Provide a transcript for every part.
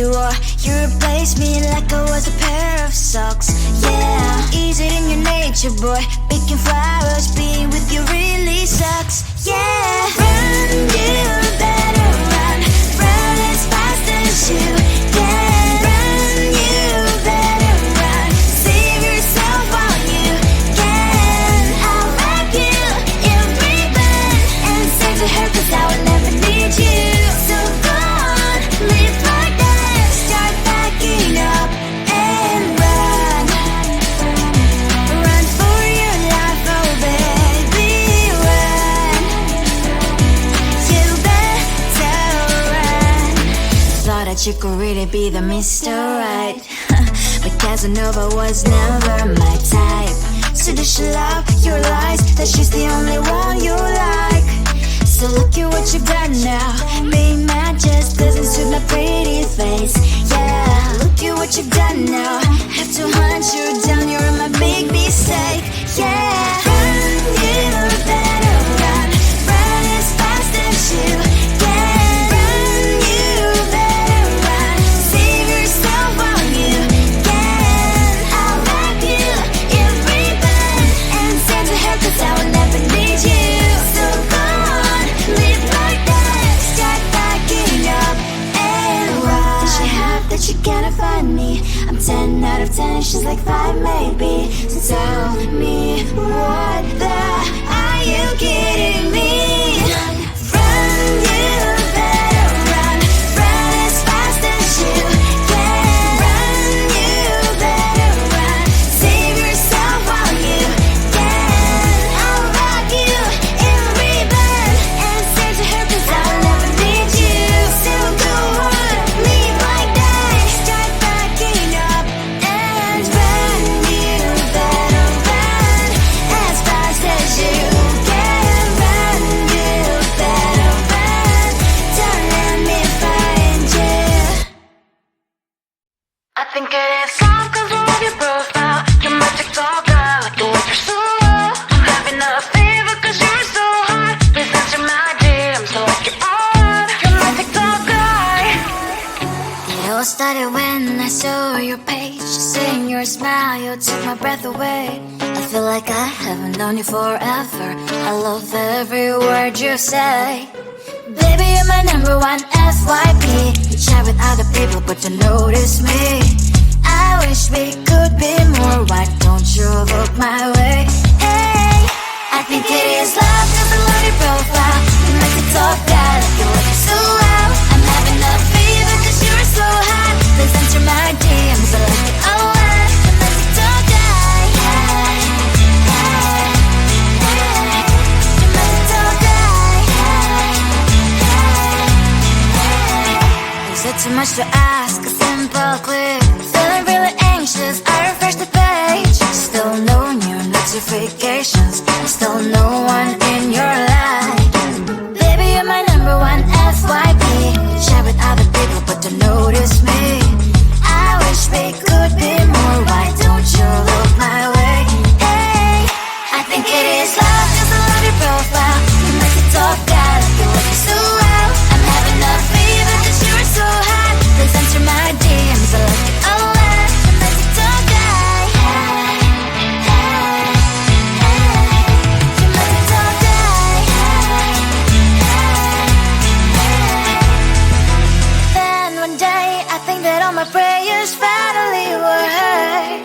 you are. You replaced me like I was a pair of socks. Yeah, is it in your nature, boy? Picking flowers, being with you really sucks. Yeah, run, you better run. Run as fast as you can. Run, you better run. Save yourself while you can. I'll wrap you in ribbon and say to her, 'cause I will never need you. So go on, live like that. Start backing up and run. Run for your life, oh baby, run. You better run. Thought that you could really be the Mr. Right, but Casanova was never my type. So does she love your lies, that she's the only one you like? So look at what you've done now. Being mad just doesn't suit my pretty face. Yeah, look at what you've done now. Have to hunt you down, you're my big mistake. Yeah, run, you better run. Run as fast as you can. Run, you better run. Save yourself while you can. I'll wrap you in ribbon and send to her, 'cause I will never need you. So go on, live like that. Start backing up and run. Does she have that you cannot find me? I'm 10 out of 10, she's like 5 maybe. So tell me, what the are you kidding me? Run, you better run. Run as fast as you can. Run, you better run. Save yourself while you can. I'll wrap you in ribbon and say to her, 'cause I will never need you. So go on, live like that. Start backing up and run. You better run as fast as you can. Run, you better run. Don't let me find you. I think it is soft 'cause I love your profile. You're my TikTok guy, like the way you're so low. I'm having a fever 'cause you're so hot. Please answer my DMs, so like you're on. You're my TikTok guy. It all started when I saw your page. Seeing your smile, you took my breath away. I feel like I haven't known you forever. I love every word you say. Baby, you're my number one FYP. You chat with other people, but you notice me. I wish we could be more. Why don't you look my way? Hey, I think it is love 'cause I love your profile. You make it talk guy, like you look so well. I'm having a fever 'cause you're so hot. Please answer my DMs, I like it a lot. You make it talk guy. Hey, hey, hey. You make it talk guy. Hey, hey, hey. Is it too much to ask? A simple click. Feeling really anxious, I refresh the page. Still no new notifications. Still no one in your life. Baby, you're my number one FYP. Share with other people, but don't notice me. I wish we could be more. Why don't you look my way? Hey, I think it is love 'cause I love your profile. You make it talk guy, like you look so well. I'm having a fever 'cause you're so hot. Please answer my DMs, I like it a lot. You make it talk guy. Hey, hey, hey. You make it talk guy. Hey, hey, hey. Then one day I think that all my prayers finally were heard.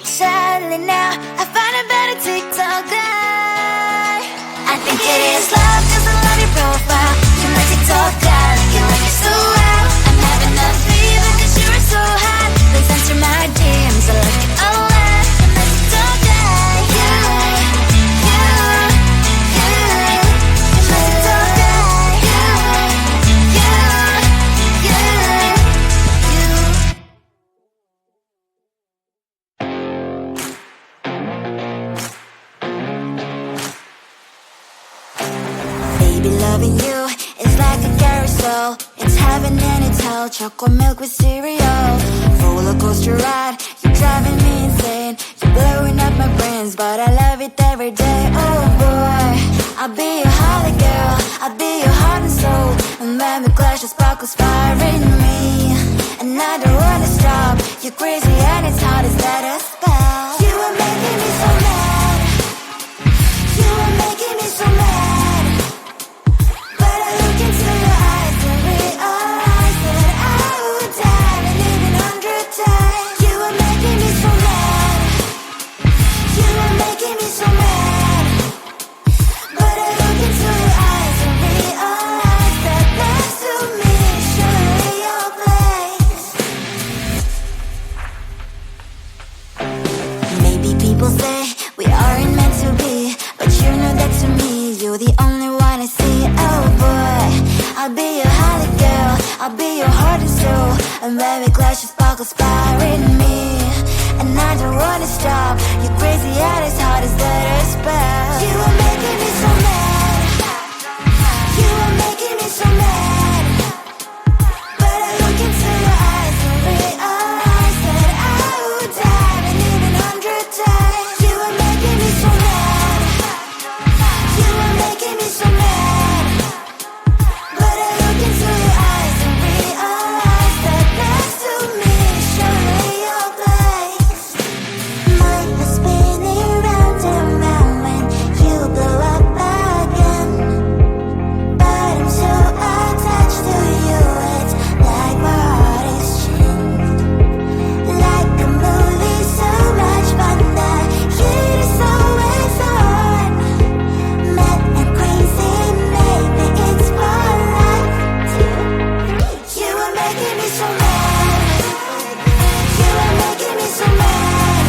Sadly now I find a better TikTok guy. I think it is love 'cause I love your profile. You make it talk guy, like you look so well. I'm having a fever 'cause you're so hot. Please answer my DMs, I like it a lot. You make it talk guy. You make it talk guy. Baby, loving you is like a carousel. It's heaven and it's hell. Chocolate milk with cereal. Roller coaster ride, you're driving me insane. You're blowing up my brains, but I love it every day. Oh boy, I'll be your holly girl. I'll be your heart and soul. And when we clash, the sparkles fire in me. And and I don't wanna stop. You're crazy and it's hard as let us spell. You are making me so mad. You are making me so mad. But I look into your eyes and realize that I would die and even 100 times. You are making me so mad. You are making me so mad. But I look into your eyes and realize that next to me is surely your place. Maybe people say we aren't meant to be, but you know that to me you're the only one I see. Oh boy, I'll be your holly girl, I'll be your heart and soul, and baby clash of sparkles firing me. And I don't wanna stop. You're crazy and as hard as that spell. You are making me so mad. You are making me so mad. But I look into your eyes and realize that I would die and even 100 times. You are making me so mad. You are making me so mad. But I look into your eyes and realize that next to me is surely your place. Mind was spinning round and round when you blow up again. But I'm so attached to you, it's like my heart is chained. Like a movie, so much fun that it is always on. Mad and crazy, maybe it's for life too. You are making me so mad. You are making me so mad.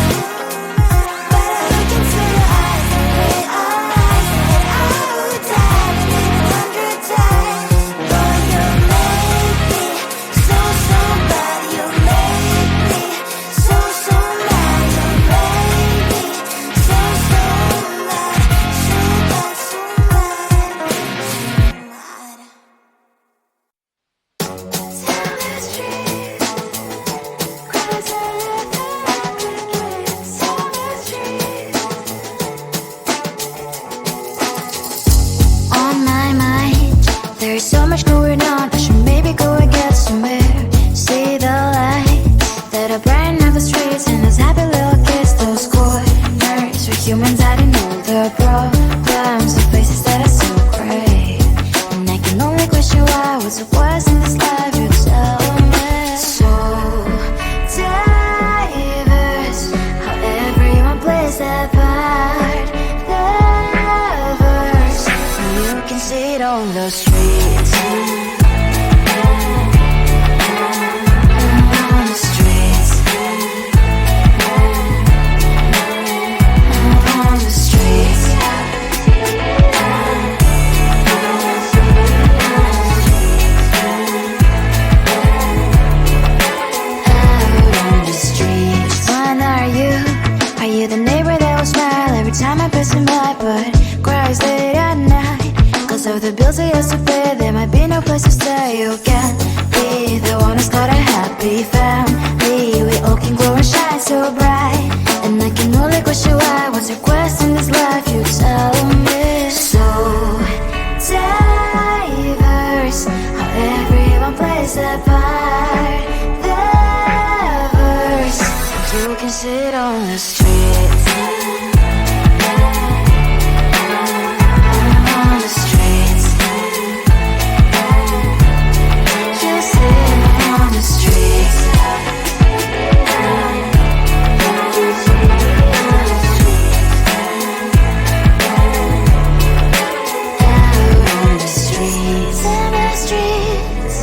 But I look into your eyes and realize that I would die and even 100 times. Boy, you make me so, so bad. You make me so, so mad. You make me so, so mad. So bad, so mad, so mad. Tell the street, 'cause I live in tell the street. On my mind, there's so much going on. I should maybe go and get somewhere. See the lights that are brighten up the streets, and those happy little kids, those corners where humans hiding all their problems, the faces that are so great. And I can only question why was it was in this life. You tell me. So diverse, how everyone plays their part. Lovers, you can see it on the streets. On the streets. On the streets. Out on the streets. When are you? Are you the neighbor that will smile every time I pass him by, but cries late at night? 'Cause of the bills I used to pay, there might be no place to stay. You can't be the one who's got a happy family. We all can glow and shine so bright. And I can only question why. What's your quest in this life? You tell me. So diverse, how everyone plays their part. Lovers, you can sit on the streets. On the streets. You sit on the streets. Out on the streets. In the streets.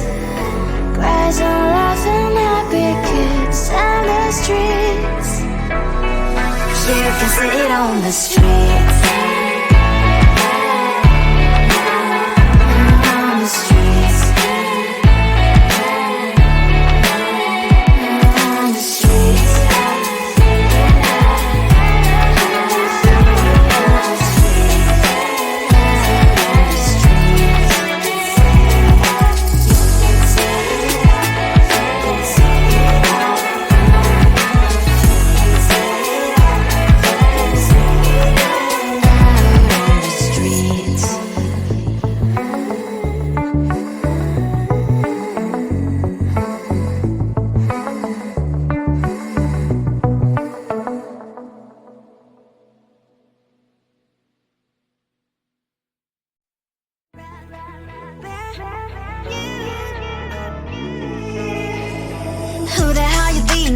Cries and laughing happy kids. On the streets. You can sit on the streets. On the streets. On the streets.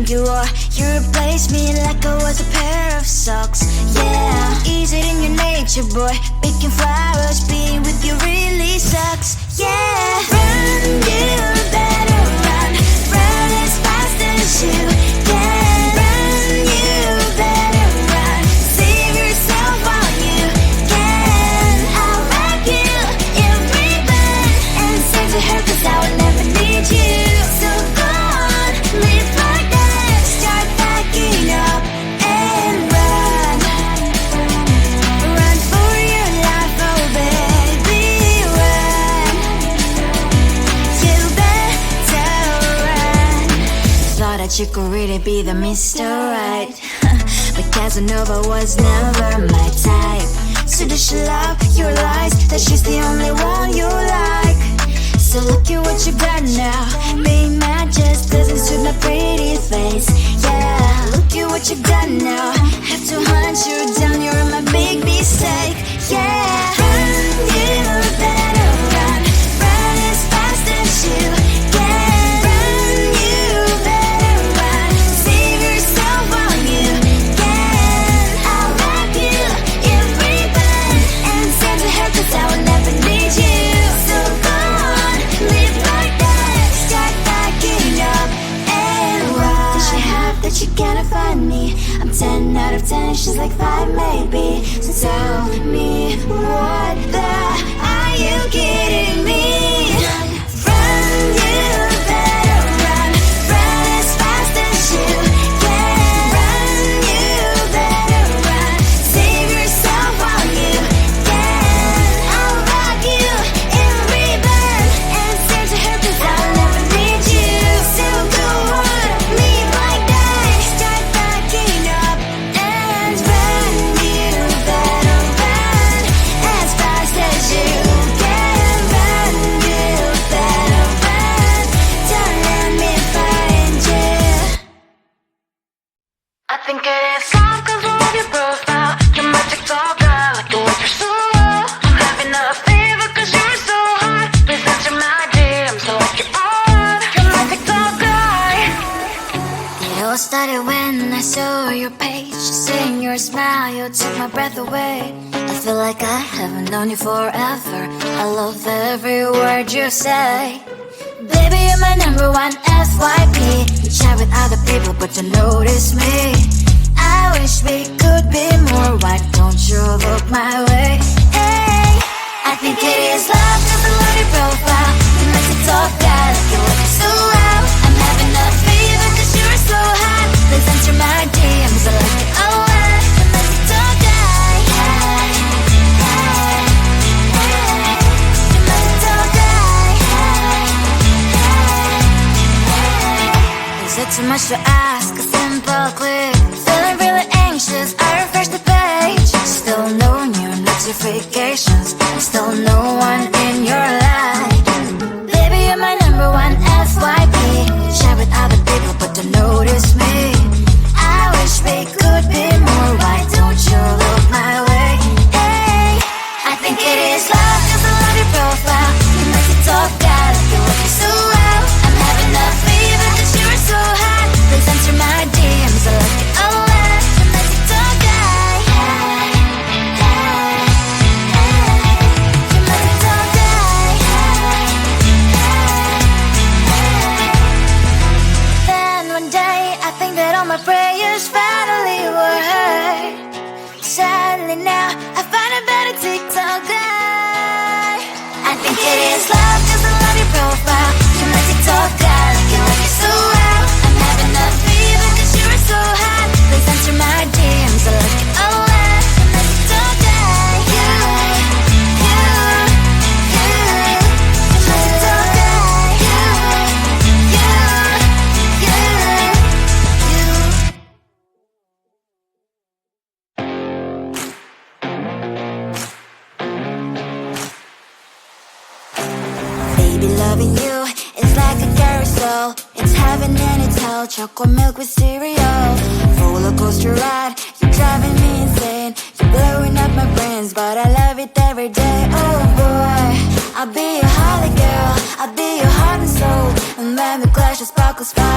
you are. You replaced me like I was a pair of socks. Yeah, is it in your nature, boy? Picking flowers, being with you really sucks. Yeah, run, you better run. Run as fast as you can. Run, you better run. Save yourself while you can. I'll wrap you in ribbon and send to her, cause I will never need you. So go on, live like that. Start packing up and run. Run for your life, oh baby, run. You better run. Thought that you could really be the Mr. Right, but Casanova was never my type. So does she love your lies, that she's the only one you like? So look at what you got now. Being mad just doesn't suit my pretty face. Yeah, look at what you got now. Have to hunt you down, you're my big mistake. Yeah, run, you better run. Run as fast as you can. Run, you better run. Save yourself while you can. I'll wrap you in ribbon and send to her, cause I will never need you. So go on, live like that. Start packing up and run. Does she have that you cannot find me? I'm 10 out of 10, she's like 5 maybe. So tell me, what the are you kidding me? Run, you better run. Run as fast as you can. Run, you better run. Save yourself while you can. I'll rock you in ribbon and send to her, cause I'll never need you. So go on, leave like that. Start packing up and run. You better run as fast as you can. Run, you better run. Don't let me find you. I think it is soft cause I love your profile. You're my TikToker, like the way you're so low. I'm having a fever cause you're so hot. Please answer my DMs, so like you're on. You're my TikToker. It all started when I saw your page. Seeing your smile, you took my breath away. I feel like I haven't known you forever. I love every word you say. Baby, you're my number one FYP. You chat with other people, but you notice me. I wish we could be more. Why don't you look my way? Hey, I think it is love, cause I love your profile. You make it talk that like you look so well. I'm having a fever cause you're so hot. Please answer my DMs, I like it a lot. You make it talk that. Hey, hey, hey. You make it talk that. Is it too much to ask? A simple click. Feeling really anxious, I refresh the page. Still no new notifications. Still no one in your life. Baby, you're my number one FYP. Chat with other people, but don't notice me. I wish we could be more. Why don't you look my way? Hey, I think it is love, cause I love your profile. You make it talk that like you look so well. I'm having a fever cause you're so hot. Please answer my DMs, I like it a lot. You make it talk that. Hey, hey, hey. You make it talk that. Hey, hey, hey. Then one day I think that all my prayers finally were heard. Sadly now I find a better TikTok guy. I think it is love cause I love your profile. You make it talk that like you like it so well. I'm having a fever cause you're so hot. Please answer my DMs, I like it a lot. You make it talk that. You make it talk that. Baby, loving you is like a carousel. It's heaven and it's hell. Chocolate milk with cereal. Roller coaster ride, you're driving me insane. You're blowing up my brains, but I love it every day. Oh boy, I'll be your holly girl. I'll be your heart and soul. And when the clash of sparkles fire.